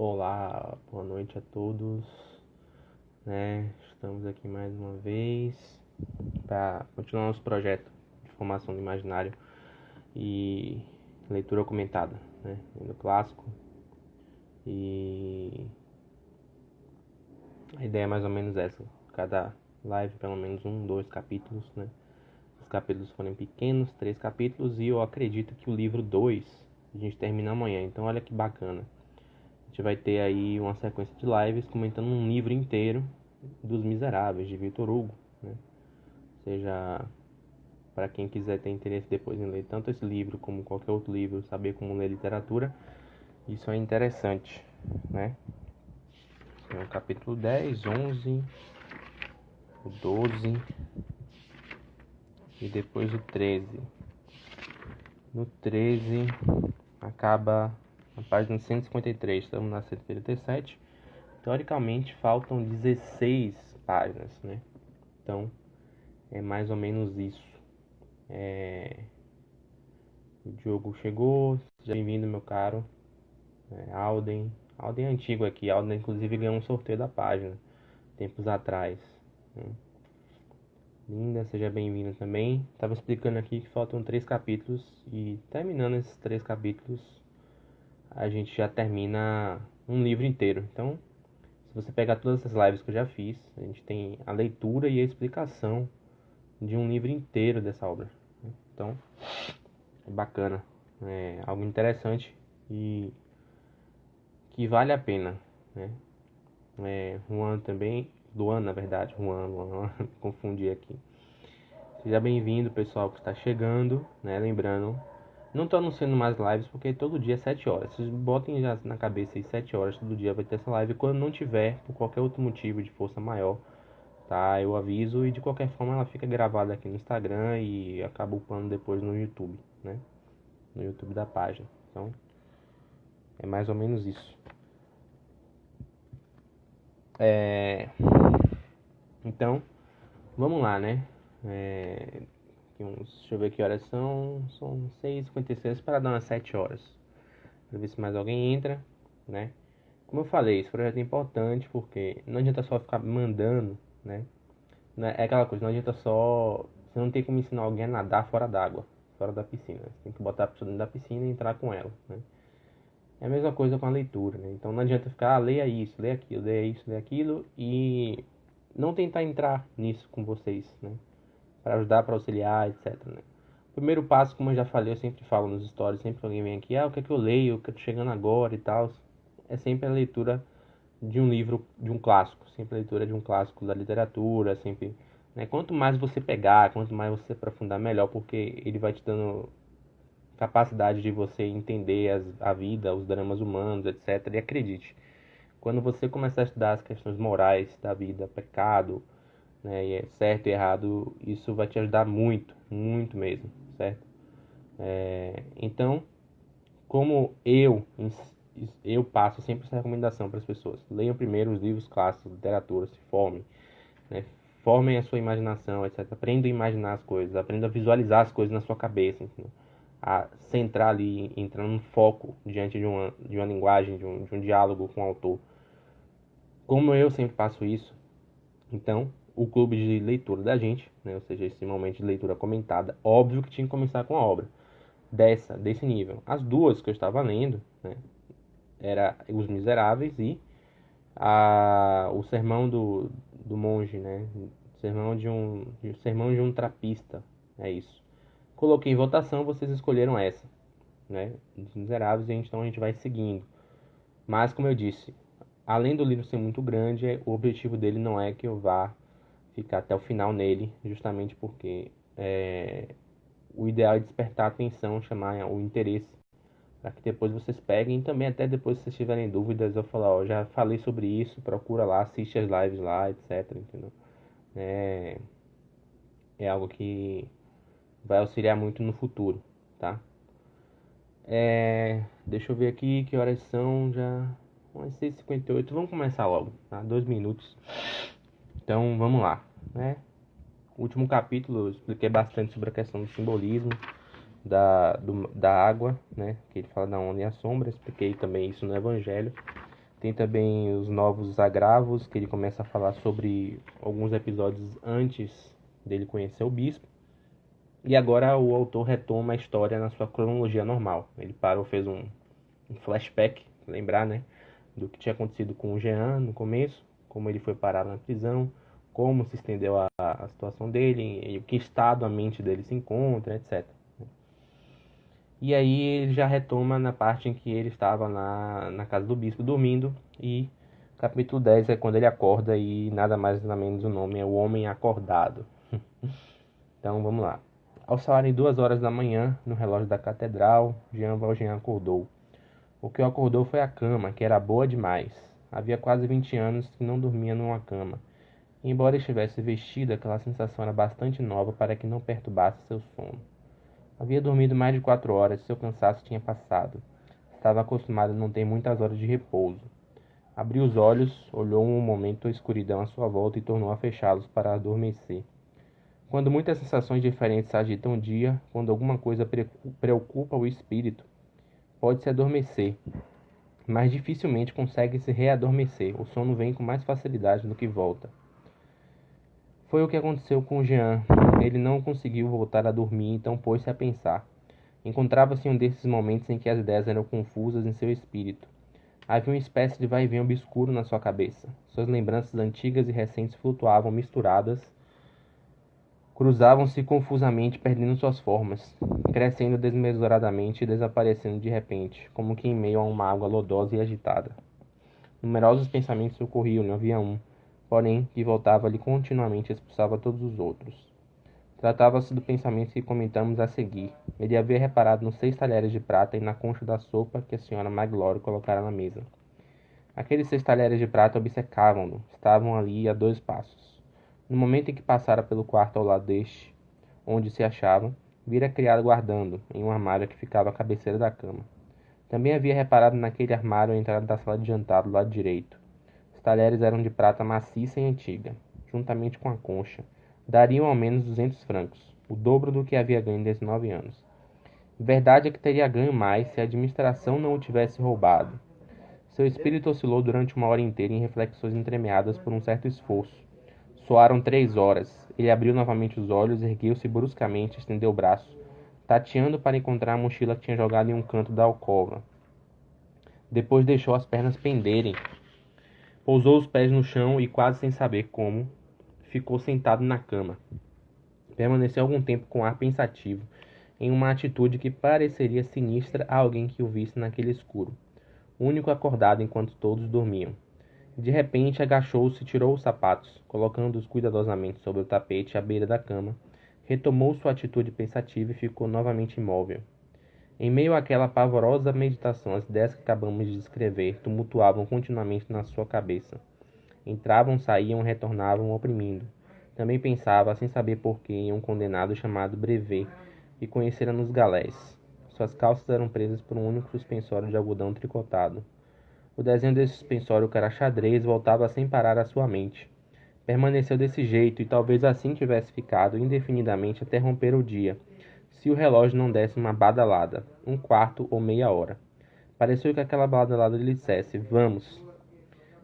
Olá, boa noite a todos, né? Estamos aqui mais uma vez para continuar nosso projeto de formação do imaginário e leitura comentada, né? Lendo clássico. E a ideia é mais ou menos essa: cada live pelo menos 2 capítulos, né? Os capítulos forem pequenos, 3 capítulos, e eu acredito que o livro 2 a gente termina amanhã. Então olha que bacana. A gente vai ter aí uma sequência de lives comentando um livro inteiro dos Miseráveis, de Victor Hugo, né? Ou seja, para quem quiser ter interesse depois em ler tanto esse livro como qualquer outro livro, saber como ler literatura, isso é interessante, né? Então, o capítulo 10, 11, o 12 e depois o 13. No 13 acaba a página 153, estamos na 137. Teoricamente faltam 16 páginas, né? Então é mais ou menos isso. O Diogo chegou, seja bem-vindo, meu caro. Alden é antigo aqui. Alden inclusive ganhou um sorteio da página tempos atrás, né? Linda, seja bem-vinda também. Tava explicando aqui que faltam 3 capítulos, e terminando esses 3 capítulos a gente já termina um livro inteiro. Então, se você pegar todas essas lives que eu já fiz, a gente tem a leitura e a explicação de um livro inteiro dessa obra. Então, é bacana, é algo interessante e que vale a pena, né? Juan também, Luan, na verdade, Luan, confundi aqui. Seja bem-vindo, pessoal que está chegando, né? Lembrando, não estou anunciando mais lives porque todo dia é 7 horas. Vocês botem já na cabeça aí, 7 horas todo dia vai ter essa live. Quando não tiver, por qualquer outro motivo de força maior, tá? Eu aviso, e de qualquer forma ela fica gravada aqui no Instagram e acaba upando depois no YouTube, né? No YouTube da página. Então, é mais ou menos isso. Então, vamos lá, né? Deixa eu ver que horas são. São 6h56 para dar umas 7 horas. Para ver se mais alguém entra, né? Como eu falei, esse projeto é importante porque não adianta só ficar mandando, né? É aquela coisa, não adianta só. Você não tem como ensinar alguém a nadar fora d'água, fora da piscina. Você tem que botar a pessoa dentro da piscina e entrar com ela, né? É a mesma coisa com a leitura, né? Então não adianta ficar, leia isso, leia aquilo, leia isso, leia aquilo, e não tentar entrar nisso com vocês, né? Para ajudar, para auxiliar, etc, né? O primeiro passo, como eu já falei, eu sempre falo nos stories, sempre que alguém vem aqui, o que é que eu leio, o que eu tô chegando agora e tal, é sempre a leitura de um livro, de um clássico, sempre a leitura de um clássico da literatura, sempre, né? Quanto mais você pegar, quanto mais você aprofundar, melhor, porque ele vai te dando capacidade de você entender a vida, os dramas humanos, etc. E acredite, quando você começar a estudar as questões morais da vida, pecado, né, e é certo e errado, isso vai te ajudar muito, muito mesmo, certo? Então, como eu passo sempre essa recomendação para as pessoas: leiam primeiro os livros clássicos, literatura, se formem, né? Formem a sua imaginação, etc. Aprendam a imaginar as coisas, aprendam a visualizar as coisas na sua cabeça, entendeu? A centrar ali, entrar num foco diante de uma linguagem, de um diálogo com o autor. Como eu sempre faço isso, então, o clube de leitura da gente, né, ou seja, esse momento de leitura comentada, óbvio que tinha que começar com a obra desse nível. As duas que eu estava lendo, né, era Os Miseráveis e o Sermão do Monge, né, Sermão de um Trapista, é isso. Coloquei em votação, vocês escolheram essa, né, Os Miseráveis, e então a gente vai seguindo. Mas, como eu disse, além do livro ser muito grande, o objetivo dele não é que eu vá ficar até o final nele, justamente porque o ideal é despertar a atenção, chamar o interesse, para que depois vocês peguem, e também até depois se vocês tiverem dúvidas, eu falar, ó, já falei sobre isso, procura lá, assiste as lives lá, etc, entendeu? É, é algo que vai auxiliar muito no futuro, tá? Deixa eu ver aqui que horas são, já umas 6h58, vamos começar logo, tá? 2 minutos. Então, vamos lá, né? O último capítulo eu expliquei bastante sobre a questão do simbolismo da água, né? Que ele fala da onda e a sombra. Expliquei também isso no Evangelho. Tem também os novos agravos, que ele começa a falar sobre alguns episódios antes dele conhecer o bispo. E agora o autor retoma a história na sua cronologia normal. Ele parou, fez um flashback, lembrar, né, do que tinha acontecido com o Jean no começo, como ele foi parar na prisão, como se estendeu a situação dele, em que estado a mente dele se encontra, etc. E aí ele já retoma na parte em que ele estava na casa do bispo dormindo, e capítulo 10 é quando ele acorda, e nada mais nada menos o nome é o Homem Acordado. Então vamos lá. Ao soarem 2 horas da manhã, no relógio da catedral, Jean Valjean acordou. O que o acordou foi a cama, que era boa demais. Havia quase 20 anos que não dormia numa cama. Embora estivesse vestido, aquela sensação era bastante nova para que não perturbasse seu sono. Havia dormido mais de 4 horas e seu cansaço tinha passado. Estava acostumado a não ter muitas horas de repouso. Abriu os olhos, olhou um momento a escuridão à sua volta e tornou a fechá-los para adormecer. Quando muitas sensações diferentes agitam o dia, quando alguma coisa preocupa o espírito, pode-se adormecer, mas dificilmente consegue se readormecer. O sono vem com mais facilidade do que volta. Foi o que aconteceu com Jean. Ele não conseguiu voltar a dormir, então pôs-se a pensar. Encontrava-se em um desses momentos em que as ideias eram confusas em seu espírito. Havia uma espécie de vai-vem obscuro na sua cabeça. Suas lembranças antigas e recentes flutuavam misturadas, cruzavam-se confusamente, perdendo suas formas, crescendo desmesuradamente e desaparecendo de repente, como que em meio a uma água lodosa e agitada. Numerosos pensamentos ocorriam, não havia um, porém, que voltava-lhe continuamente e expulsava todos os outros. Tratava-se do pensamento que comentamos a seguir. Ele havia reparado nos 6 talheres de prata e na concha da sopa que a senhora Magloire colocara na mesa. Aqueles 6 talheres de prata obcecavam-no, estavam ali a 2 passos. No momento em que passara pelo quarto ao lado deste, onde se achavam, vira a criada guardando, em um armário que ficava à cabeceira da cama. Também havia reparado naquele armário a entrada da sala de jantar do lado direito. Os talheres eram de prata maciça e antiga, juntamente com a concha. Dariam ao menos 200 francos, o dobro do que havia ganho em 19 anos. Verdade é que teria ganho mais se a administração não o tivesse roubado. Seu espírito oscilou durante uma hora inteira em reflexões entremeadas por um certo esforço. Soaram 3 horas. Ele abriu novamente os olhos, ergueu-se bruscamente e estendeu o braço, tateando para encontrar a mochila que tinha jogado em um canto da alcova. Depois deixou as pernas penderem. Pousou os pés no chão e, quase sem saber como, ficou sentado na cama. Permaneceu algum tempo com ar pensativo, em uma atitude que pareceria sinistra a alguém que o visse naquele escuro, único acordado enquanto todos dormiam. De repente agachou-se e tirou os sapatos, colocando-os cuidadosamente sobre o tapete à beira da cama, retomou sua atitude pensativa e ficou novamente imóvel. Em meio àquela pavorosa meditação, as ideias que acabamos de descrever tumultuavam continuamente na sua cabeça. Entravam, saíam, retornavam, oprimindo. Também pensava, sem saber porquê, em um condenado chamado Brevet, que conhecera nos galés. Suas calças eram presas por um único suspensório de algodão tricotado. O desenho desse suspensório, que era xadrez, voltava sem parar à sua mente. Permaneceu desse jeito, e talvez assim tivesse ficado indefinidamente até romper o dia, se o relógio não desse uma badalada, 1/4 ou meia hora. Pareceu que aquela badalada lhe dissesse: vamos.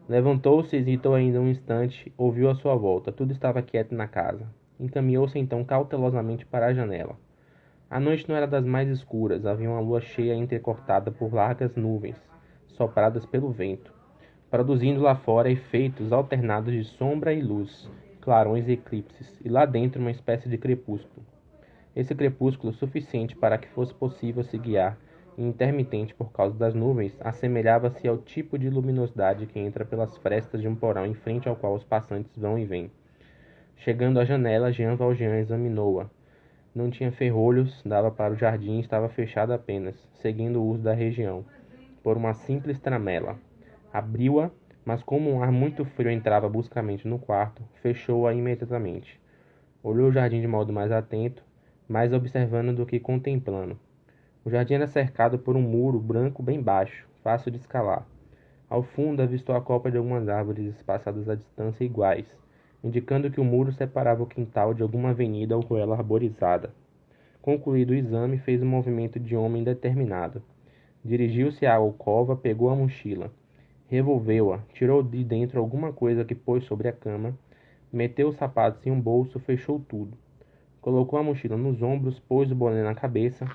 Levantou-se, hesitou ainda um instante, ouviu à sua volta. Tudo estava quieto na casa. Encaminhou-se então cautelosamente para a janela. A noite não era das mais escuras, havia uma lua cheia entrecortada por largas nuvens, sopradas pelo vento, produzindo lá fora efeitos alternados de sombra e luz, clarões e eclipses, e lá dentro uma espécie de crepúsculo. Esse crepúsculo, suficiente para que fosse possível se guiar, e intermitente por causa das nuvens, assemelhava-se ao tipo de luminosidade que entra pelas frestas de um porão em frente ao qual os passantes vão e vêm. Chegando à janela, Jean Valjean examinou-a. Não tinha ferrolhos, dava para o jardim e estava fechada apenas, seguindo o uso da região, por uma simples tramela. Abriu-a, mas como um ar muito frio entrava bruscamente no quarto, fechou-a imediatamente. Olhou o jardim de modo mais atento, mais observando do que contemplando. O jardim era cercado por um muro branco bem baixo, fácil de escalar. Ao fundo avistou a copa de algumas árvores espaçadas a distância iguais, indicando que o muro separava o quintal de alguma avenida ou ruela arborizada. Concluído o exame, fez um movimento de homem determinado. Dirigiu-se à alcova, pegou a mochila. Revolveu-a, tirou de dentro alguma coisa que pôs sobre a cama, meteu os sapatos em um bolso, fechou tudo. Colocou a mochila nos ombros, pôs o boné na cabeça,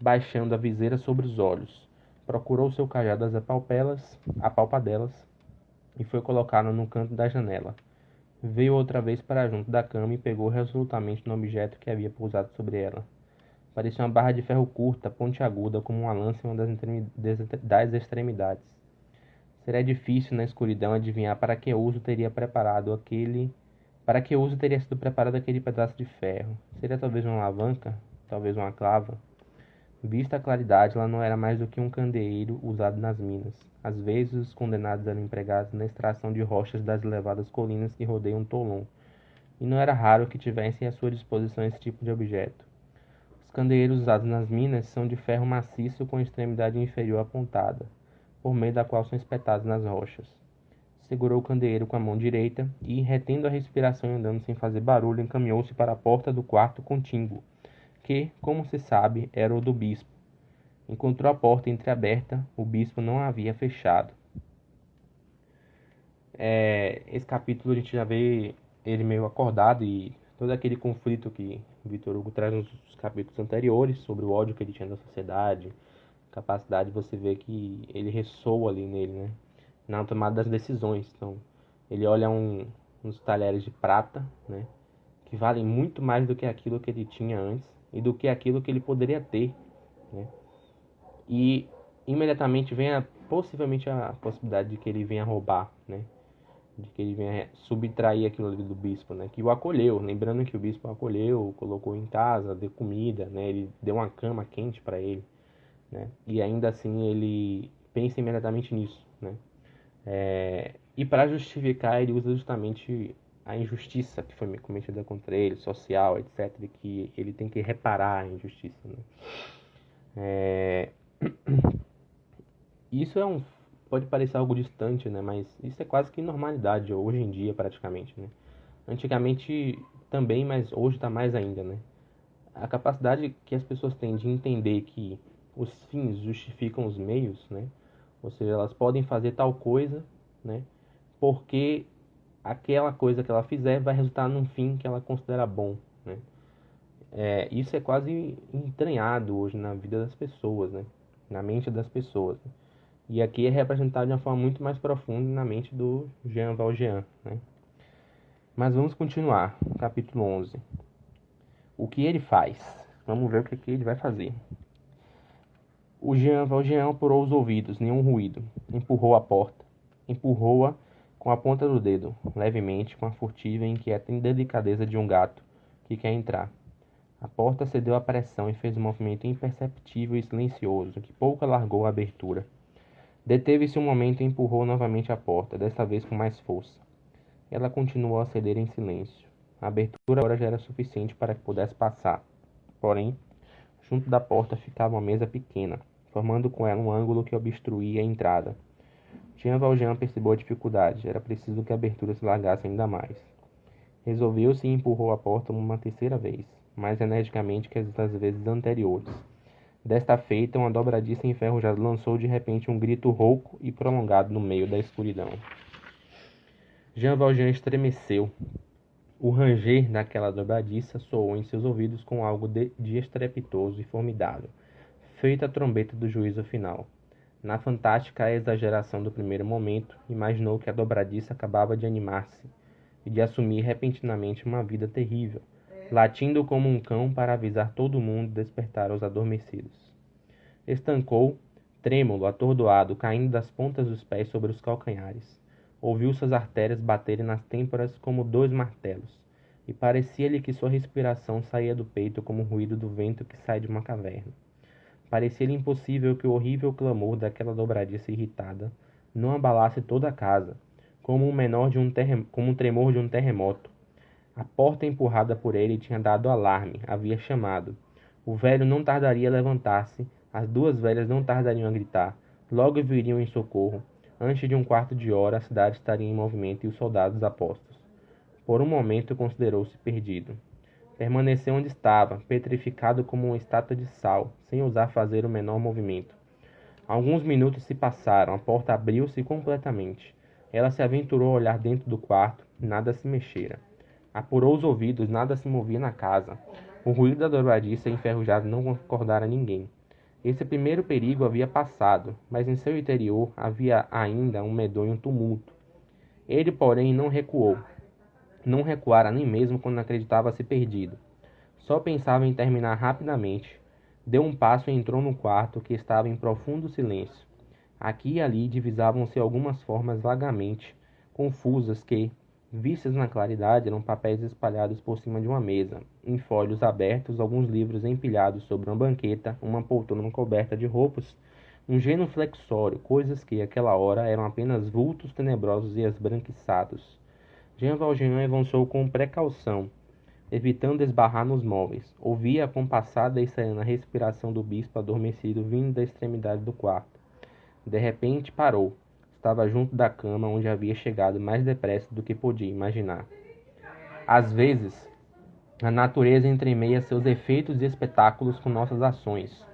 baixando a viseira sobre os olhos. Procurou seu cajado das apalpadelas e foi colocá-lo no canto da janela. Veio outra vez para junto da cama e pegou resolutamente no objeto que havia pousado sobre ela. Parecia uma barra de ferro curta, pontiaguda, como uma lança em uma das extremidades. Seria difícil na escuridão adivinhar para que uso teria sido preparado aquele pedaço de ferro. Seria talvez uma alavanca, talvez uma clava. Vista a claridade, ela não era mais do que um candeeiro usado nas minas. Às vezes, os condenados eram empregados na extração de rochas das elevadas colinas que rodeiam Toulon, e não era raro que tivessem à sua disposição esse tipo de objeto. Os candeeiros usados nas minas são de ferro maciço com extremidade inferior apontada, por meio da qual são espetados nas rochas. Segurou o candeeiro com a mão direita e, retendo a respiração e andando sem fazer barulho, encaminhou-se para a porta do quarto contíguo, que, como se sabe, era o do bispo. Encontrou a porta entreaberta, o bispo não a havia fechado. Esse capítulo a gente já vê ele meio acordado e todo aquele conflito que Victor Hugo traz nos capítulos anteriores sobre o ódio que ele tinha da sociedade, capacidade de você ver que ele ressoa ali nele, né? Na tomada das decisões. Então, ele olha uns talheres de prata, né? Que valem muito mais do que aquilo que ele tinha antes e do que aquilo que ele poderia ter, né? E imediatamente vem possivelmente a possibilidade de que ele venha roubar, né? De que ele venha subtrair aquilo ali do bispo, né? Que o acolheu, lembrando que o bispo o acolheu, colocou em casa, deu comida, né? Ele deu uma cama quente para ele, né? E ainda assim ele pensa imediatamente nisso, né? E para justificar ele usa justamente a injustiça que foi cometida contra ele, social, etc, que ele tem que reparar a injustiça, né? Isso pode parecer algo distante, né? Mas isso é quase que normalidade hoje em dia, praticamente, né? Antigamente também, mas hoje está mais ainda, né? A capacidade que as pessoas têm de entender que os fins justificam os meios, né? Ou seja, elas podem fazer tal coisa, né? Porque aquela coisa que ela fizer vai resultar num fim que ela considera bom, né? Isso é quase entranhado hoje na vida das pessoas, né? Na mente das pessoas, né? E aqui é representado de uma forma muito mais profunda na mente do Jean Valjean, né? Mas vamos continuar. Capítulo 11. O que ele faz? Vamos ver o que ele vai fazer. O Jean Valjean apurou os ouvidos, nenhum ruído. Empurrou a porta. Empurrou-a com a ponta do dedo, levemente, com a furtiva e inquieta delicadeza de um gato que quer entrar. A porta cedeu à pressão e fez um movimento imperceptível e silencioso, que pouco alargou a abertura. Deteve-se um momento e empurrou novamente a porta, desta vez com mais força. Ela continuou a ceder em silêncio. A abertura agora já era suficiente para que pudesse passar. Porém, junto da porta ficava uma mesa pequena, formando com ela um ângulo que obstruía a entrada. Jean Valjean percebeu a dificuldade. Era preciso que a abertura se largasse ainda mais. Resolveu-se e empurrou a porta uma terceira vez, mais energicamente que as das vezes anteriores. Desta feita, uma dobradiça enferrujada lançou de repente um grito rouco e prolongado no meio da escuridão. Jean Valjean estremeceu. O ranger daquela dobradiça soou em seus ouvidos com algo de estrepitoso e formidável, feito a trombeta do juízo final. Na fantástica exageração do primeiro momento, imaginou que a dobradiça acabava de animar-se e de assumir repentinamente uma vida terrível, latindo como um cão para avisar todo mundo e despertar os adormecidos. Estancou, trêmulo, atordoado, caindo das pontas dos pés sobre os calcanhares. Ouviu suas artérias baterem nas têmporas como dois martelos, e parecia-lhe que sua respiração saía do peito como o ruído do vento que sai de uma caverna. Parecia-lhe impossível que o horrível clamor daquela dobradiça irritada não abalasse toda a casa, como um tremor de um terremoto. A porta empurrada por ele tinha dado alarme, havia chamado. O velho não tardaria a levantar-se, as duas velhas não tardariam a gritar. Logo viriam em socorro. Antes de um quarto de hora, a cidade estaria em movimento e os soldados a postos. Por um momento considerou-se perdido. Permaneceu onde estava, petrificado como uma estátua de sal, sem ousar fazer o menor movimento. Alguns minutos se passaram, a porta abriu-se completamente. Ela se aventurou a olhar dentro do quarto, nada se mexera. Apurou os ouvidos, nada se movia na casa. O ruído da dobradiça enferrujada não acordara ninguém. Esse primeiro perigo havia passado, mas em seu interior havia ainda um medonho tumulto. Ele, porém, não recuou. Não recuara nem mesmo quando acreditava-se perdido. Só pensava em terminar rapidamente. Deu um passo e entrou no quarto, que estava em profundo silêncio. Aqui e ali divisavam-se algumas formas vagamente confusas que, vistas na claridade, eram papéis espalhados por cima de uma mesa, em folhos abertos, alguns livros empilhados sobre uma banqueta, uma poltrona coberta de roupas, um genuflexório, coisas que, àquela hora, eram apenas vultos tenebrosos e esbranquiçados. Jean Valjean avançou com precaução, evitando esbarrar nos móveis. Ouvia a compassada e serena respiração do bispo adormecido vindo da extremidade do quarto. De repente parou. Estava junto da cama, onde havia chegado mais depressa do que podia imaginar. Às vezes, a natureza entremeia seus efeitos e espetáculos com nossas ações,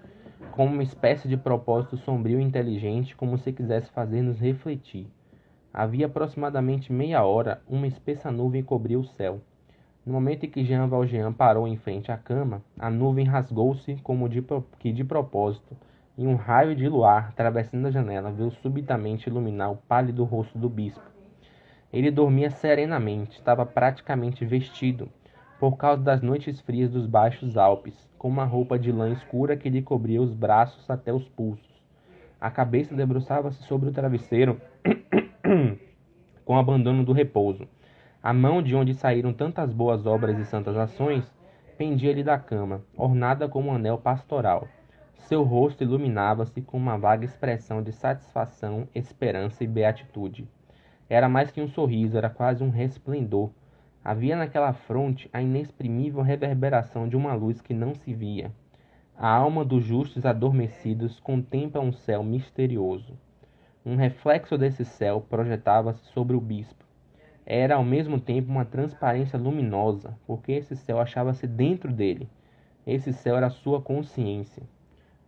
como uma espécie de propósito sombrio e inteligente, como se quisesse fazer-nos refletir. Havia aproximadamente meia hora, uma espessa nuvem cobriu o céu. No momento em que Jean Valjean parou em frente à cama, a nuvem rasgou-se como de propósito, e um raio de luar, atravessando a janela, veio subitamente iluminar o pálido rosto do bispo. Ele dormia serenamente, estava praticamente vestido, por causa das noites frias dos Baixos Alpes, com uma roupa de lã escura que lhe cobria os braços até os pulsos. A cabeça debruçava-se sobre o travesseiro com abandono do repouso. A mão de onde saíram tantas boas obras e santas ações pendia-lhe da cama, ornada como um anel pastoral. Seu rosto iluminava-se com uma vaga expressão de satisfação, esperança e beatitude. Era mais que um sorriso, era quase um resplendor. Havia naquela fronte a inexprimível reverberação de uma luz que não se via. A alma dos justos adormecidos contempla um céu misterioso. Um reflexo desse céu projetava-se sobre o bispo. Era ao mesmo tempo uma transparência luminosa, porque esse céu achava-se dentro dele. Esse céu era a sua consciência.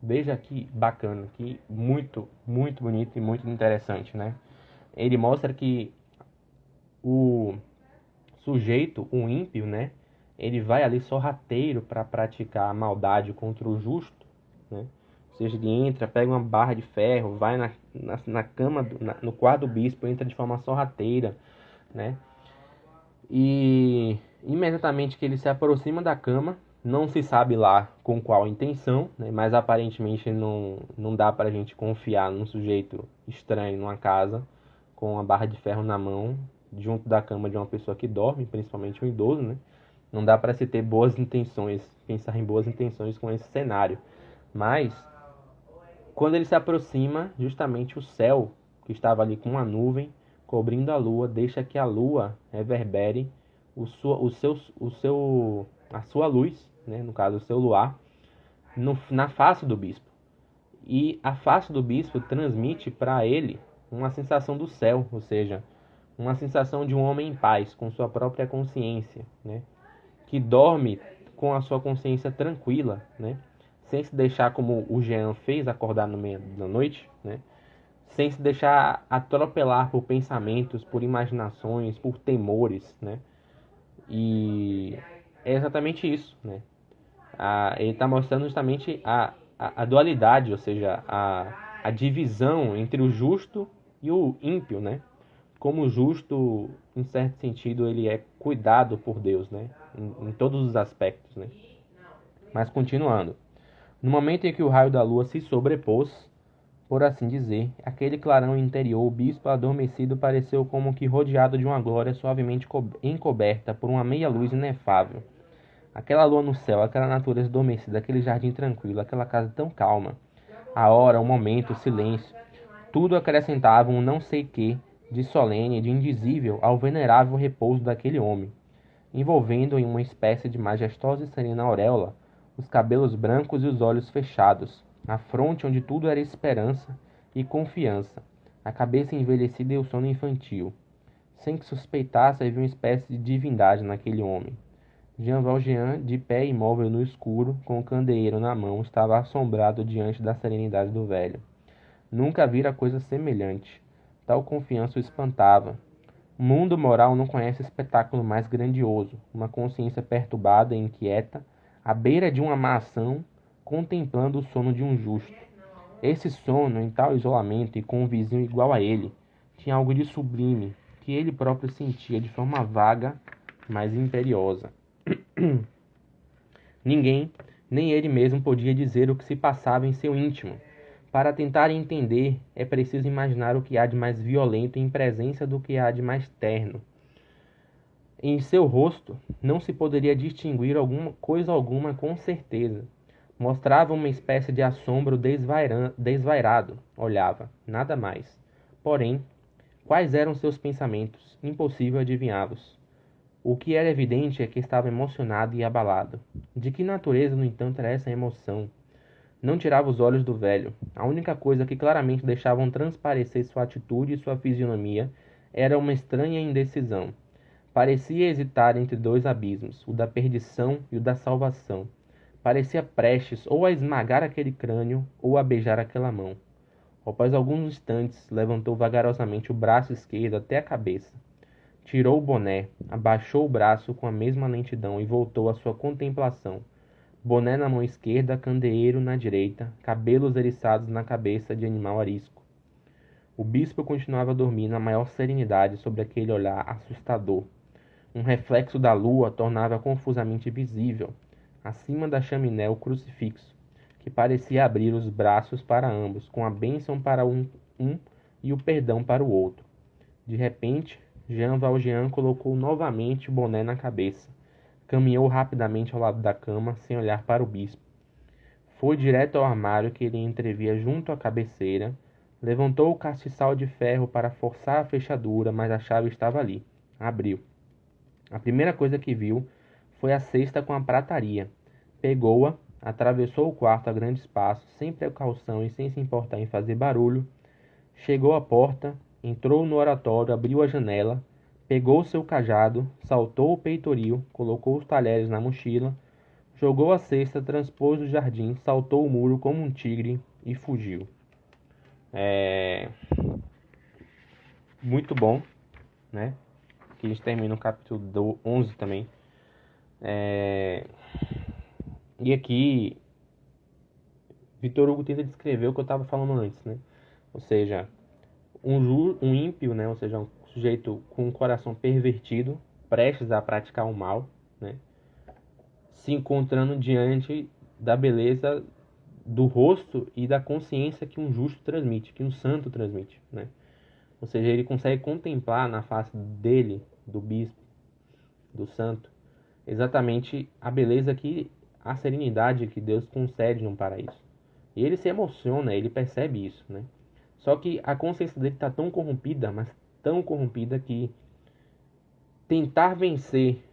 Veja que bacana, que muito, muito bonito e muito interessante, né? Ele mostra que o sujeito, o ímpio, né? Ele vai ali sorrateiro para praticar a maldade contra o justo, né? Ou seja, ele entra, pega uma barra de ferro, vai na cama, no quarto do bispo, entra de forma sorrateira, né? E imediatamente que ele se aproxima da cama, não se sabe lá com qual intenção, né? Mas aparentemente não dá para a gente confiar num sujeito estranho numa casa com uma barra de ferro na mão, junto da cama de uma pessoa que dorme, principalmente um idoso, né? Não dá para se ter boas intenções, pensar em boas intenções com esse cenário. Mas, quando ele se aproxima, justamente o céu, que estava ali com uma nuvem, cobrindo a lua, deixa que a lua reverbere a sua luz, né? No caso, o seu luar, na face do bispo. E a face do bispo transmite para ele uma sensação do céu, ou seja, uma sensação de um homem em paz, com sua própria consciência, né? Que dorme com a sua consciência tranquila, né? Sem se deixar, como o Jean fez, acordar no meio da noite, né? Sem se deixar atropelar por pensamentos, por imaginações, por temores, né? E é exatamente isso, né? Ele está mostrando justamente a dualidade, ou seja, a divisão entre o justo e o ímpio, né? Como o justo, em certo sentido, ele é cuidado por Deus, né? Em todos os aspectos, né? Mas continuando. No momento em que o raio da lua se sobrepôs, por assim dizer, aquele clarão interior, o bispo adormecido pareceu como que rodeado de uma glória suavemente encoberta por uma meia-luz inefável. Aquela lua no céu, aquela natureza adormecida, aquele jardim tranquilo, aquela casa tão calma. A hora, o momento, o silêncio, tudo acrescentava um não sei quê de solene, de indizível ao venerável repouso daquele homem, envolvendo em uma espécie de majestosa e serena auréola os cabelos brancos e os olhos fechados, a fronte onde tudo era esperança e confiança, a cabeça envelhecida e o sono infantil. Sem que suspeitasse, havia uma espécie de divindade naquele homem. Jean Valjean, de pé imóvel no escuro, com o candeeiro na mão, estava assombrado diante da serenidade do velho. Nunca vira coisa semelhante. Tal confiança o espantava. O mundo moral não conhece espetáculo mais grandioso. Uma consciência perturbada e inquieta, à beira de uma má ação, contemplando o sono de um justo. Esse sono, em tal isolamento e com um vizinho igual a ele, tinha algo de sublime, que ele próprio sentia de forma vaga, mas imperiosa. Ninguém, nem ele mesmo, podia dizer o que se passava em seu íntimo. Para tentar entender, é preciso imaginar o que há de mais violento em presença do que há de mais terno. Em seu rosto não se poderia distinguir coisa alguma com certeza. Mostrava uma espécie de assombro desvairado. Olhava, nada mais. Porém, quais eram seus pensamentos? Impossível adivinhá-los. O que era evidente é que estava emocionado e abalado. De que natureza, no entanto, era essa emoção? Não tirava os olhos do velho. A única coisa que claramente deixavam transparecer sua atitude e sua fisionomia era uma estranha indecisão. Parecia hesitar entre dois abismos, o da perdição e o da salvação. Parecia prestes ou a esmagar aquele crânio ou a beijar aquela mão. Após alguns instantes, levantou vagarosamente o braço esquerdo até a cabeça. Tirou o boné, abaixou o braço com a mesma lentidão e voltou à sua contemplação. Boné na mão esquerda, candeeiro na direita, cabelos eriçados na cabeça de animal arisco. O bispo continuava a dormir na maior serenidade sobre aquele olhar assustador. Um reflexo da lua tornava confusamente visível, acima da chaminé, o crucifixo, que parecia abrir os braços para ambos, com a bênção para um e o perdão para o outro. De repente, Jean Valjean colocou novamente o boné na cabeça. Caminhou rapidamente ao lado da cama, sem olhar para o bispo. Foi direto ao armário que ele entrevia junto à cabeceira, levantou o castiçal de ferro para forçar a fechadura, mas a chave estava ali. Abriu. A primeira coisa que viu foi a cesta com a prataria. Pegou-a, atravessou o quarto a grandes passos, sem precaução e sem se importar em fazer barulho. Chegou à porta, entrou no oratório, abriu a janela, pegou seu cajado, saltou o peitoril, colocou os talheres na mochila, jogou a cesta, transpôs o jardim, saltou o muro como um tigre e fugiu. Muito bom, né? Que a gente termina o capítulo 11 também. E aqui, Victor Hugo tenta descrever o que eu estava falando antes, né? Ou seja, um ímpio, né? Ou seja, um sujeito com um coração pervertido, prestes a praticar o mal, né? Se encontrando diante da beleza do rosto e da consciência que um justo transmite, que um santo transmite, né? Ou seja, ele consegue contemplar na face dele, do bispo, do santo, exatamente a beleza a serenidade que Deus concede num paraíso. E ele se emociona, ele percebe isso, né? Só que a consciência dele está tão corrompida, mas tão corrompida que tentar vencer,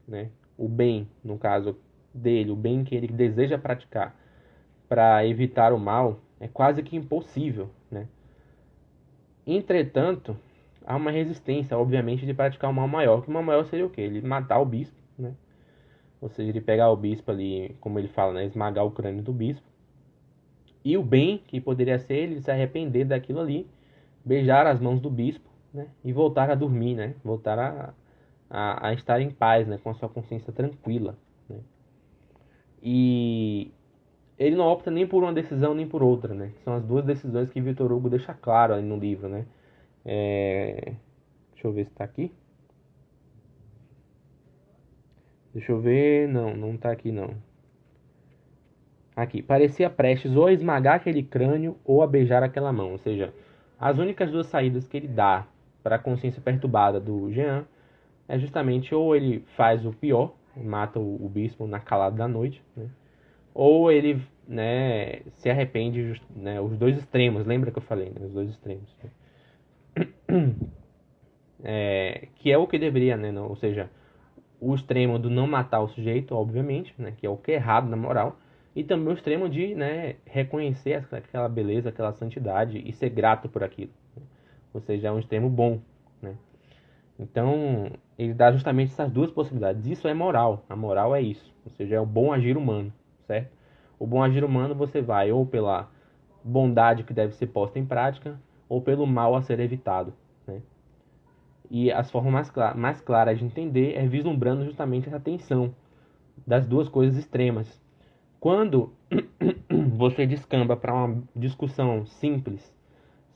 né, o bem, no caso dele, o bem que ele deseja praticar, para evitar o mal, é quase que impossível, né? Entretanto, há uma resistência, obviamente, de praticar um mal maior. Que o mal maior seria o quê? Ele matar o bispo, né? Ou seja, ele pegar o bispo ali, como ele fala, né? Esmagar o crânio do bispo. E o bem, que poderia ser ele se arrepender daquilo ali, beijar as mãos do bispo, né? E voltar a dormir, né? Voltar a estar em paz, né? Com a sua consciência tranquila, né? E ele não opta nem por uma decisão nem por outra, né? São as duas decisões que Victor Hugo deixa claro aí no livro, né? Deixa eu ver se tá aqui. Deixa eu ver. Não, não tá aqui não. Aqui. Parecia prestes ou a esmagar aquele crânio ou a beijar aquela mão. Ou seja, as únicas duas saídas que ele dá para a consciência perturbada do Jean é justamente ou ele faz o pior, mata o bispo na calada da noite, né? Ou ele, né, se arrepende, né, os dois extremos, lembra que eu falei, né, os dois extremos. Que é o que deveria, né, não, ou seja, o extremo do não matar o sujeito, obviamente, né, que é o que é errado na moral, e também o extremo de, né, reconhecer aquela beleza, aquela santidade e ser grato por aquilo, né? Ou seja, é um extremo bom, né? Então, ele dá justamente essas duas possibilidades. Isso é moral, a moral é isso, ou seja, é o bom agir humano, certo? O bom agir humano você vai ou pela bondade que deve ser posta em prática ou pelo mal a ser evitado, né? E as formas mais claras de entender é vislumbrando justamente essa tensão das duas coisas extremas. Quando você descamba para uma discussão simples,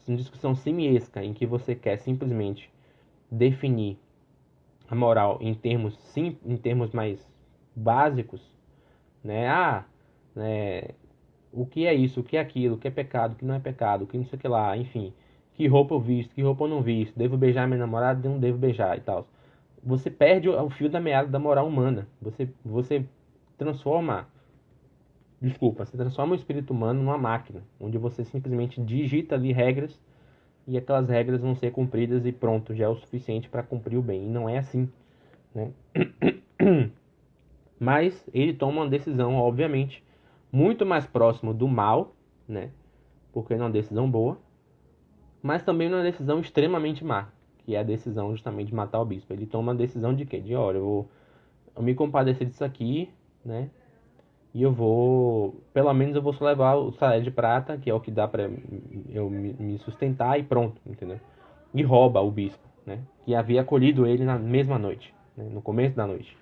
uma discussão simiesca, em que você quer simplesmente definir a moral em termos mais básicos, né? Né, o que é isso, o que é aquilo, o que é pecado, o que não é pecado, o que não sei o que lá, enfim. Que roupa eu visto, que roupa eu não visto, devo beijar minha namorada, não devo beijar e tal. Você perde o fio da meada da moral humana. Você transforma, você transforma o espírito humano numa máquina, onde você simplesmente digita ali regras e aquelas regras vão ser cumpridas e pronto, já é o suficiente para cumprir o bem. E não é assim, né? Mas ele toma uma decisão, obviamente, muito mais próximo do mal, né? Porque não é uma decisão boa, mas também não é uma decisão extremamente má, que é a decisão justamente de matar o bispo. Ele toma a decisão de quê? De, olha, eu me compadecer disso aqui, né? E pelo menos eu vou só levar o salário de prata, que é o que dá pra eu me sustentar e pronto, entendeu? E rouba o bispo, né? Que havia acolhido ele na mesma noite, né? No começo da noite,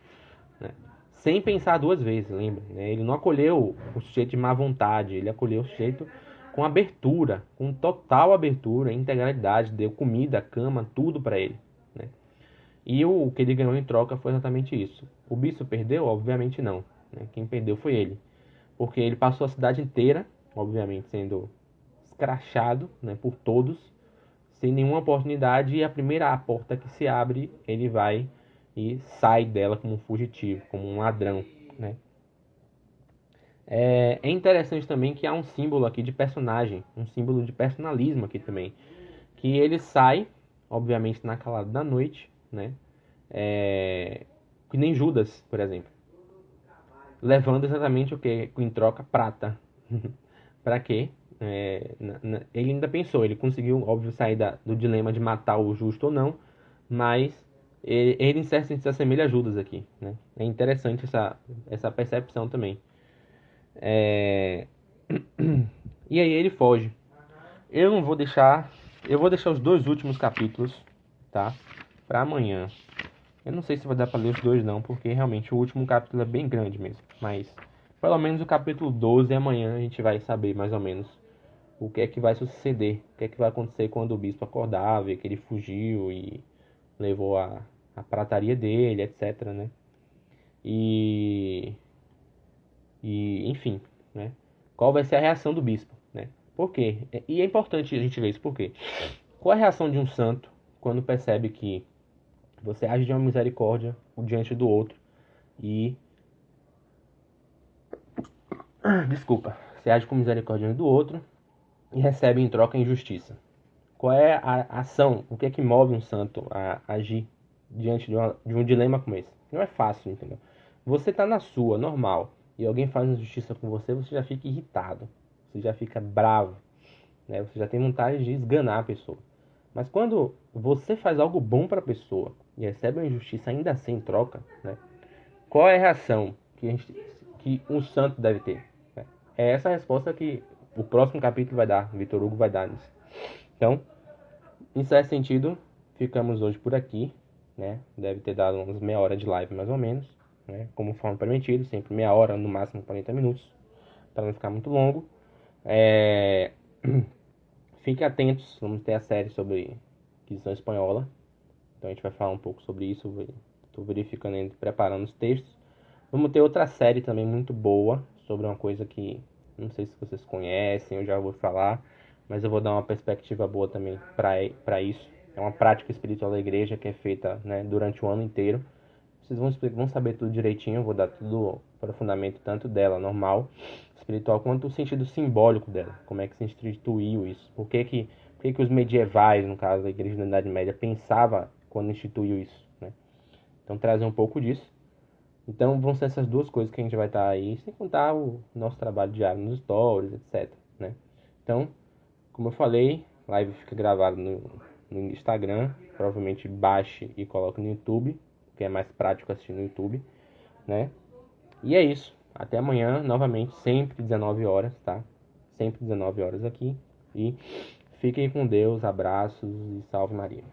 né? Sem pensar duas vezes, lembra? Né? Ele não acolheu o sujeito de má vontade, ele acolheu o sujeito com abertura, com total abertura, integralidade, deu comida, cama, tudo para ele, né? E o que ele ganhou em troca foi exatamente isso. O bispo perdeu? Obviamente não, né? Quem perdeu foi ele, porque ele passou a cidade inteira, obviamente sendo escrachado, né, por todos, sem nenhuma oportunidade, e a primeira porta que se abre, ele vai e sai dela como um fugitivo, como um ladrão, né? É interessante também que há um símbolo aqui de personagem, um símbolo de personalismo aqui também, que ele sai, obviamente na calada da noite, né? Que nem Judas, por exemplo, levando exatamente o que em troca prata. Para quê? Ele ainda pensou, ele conseguiu, óbvio, sair do dilema de matar o justo ou não, mas ele em certo sentido se assemelha a Judas aqui, né? É interessante essa percepção também. É... E aí ele foge. Eu não vou deixar, eu vou deixar os dois últimos capítulos, tá? Para amanhã. Eu não sei se vai dar para ler os dois não, porque realmente o último capítulo é bem grande mesmo, mas pelo menos o capítulo 12 amanhã a gente vai saber mais ou menos o que é que vai suceder, o que é que vai acontecer quando o bispo acordar, ver que ele fugiu e levou a prataria dele, etc, né? E, enfim, né? Qual vai ser a reação do bispo, né? Por quê? E é importante a gente ver isso, por quê? Qual é a reação de um santo quando percebe que você age de uma misericórdia diante do outro e... Desculpa. Você age com misericórdia diante do outro e recebe em troca injustiça. Qual é a ação? O que é que move um santo a agir diante de um dilema como esse? Não é fácil, entendeu? Você tá na sua, normal, e alguém faz injustiça com você, você já fica irritado, você já fica bravo, né? Você já tem vontade de esganar a pessoa. Mas quando você faz algo bom para a pessoa e recebe uma injustiça ainda assim em troca, né? Qual é a reação que um santo deve ter? É essa a resposta que o próximo capítulo vai dar, Vitor Hugo vai dar nisso. Então, em certo sentido, ficamos hoje por aqui, né? Deve ter dado umas meia hora de live mais ou menos, né? Como forma permitido, sempre meia hora, no máximo 40 minutos, para não ficar muito longo. É... Fiquem atentos, vamos ter a série sobre Inquisição Espanhola. Então a gente vai falar um pouco sobre isso. Estou verificando e preparando os textos. Vamos ter outra série também muito boa sobre uma coisa que não sei se vocês conhecem, eu já vou falar, mas eu vou dar uma perspectiva boa também para isso. É uma prática espiritual da igreja que é feita, né, durante o ano inteiro. Vocês vão saber tudo direitinho, eu vou dar tudo o aprofundamento tanto dela normal, espiritual, quanto o sentido simbólico dela. Como é que se instituiu isso? Por que os medievais, no caso da igreja da Idade Média, pensava quando instituiu isso, né? Então trazer um pouco disso. Então vão ser essas duas coisas que a gente vai estar aí, sem contar o nosso trabalho diário nos stories, etc, né? Então, como eu falei, live fica gravada no Instagram, provavelmente baixe e coloque no YouTube, que é mais prático assistir no YouTube, né? E é isso. Até amanhã, novamente, sempre 19 horas, tá? sempre 19 horas aqui. E fiquem com Deus, abraços e salve Maria.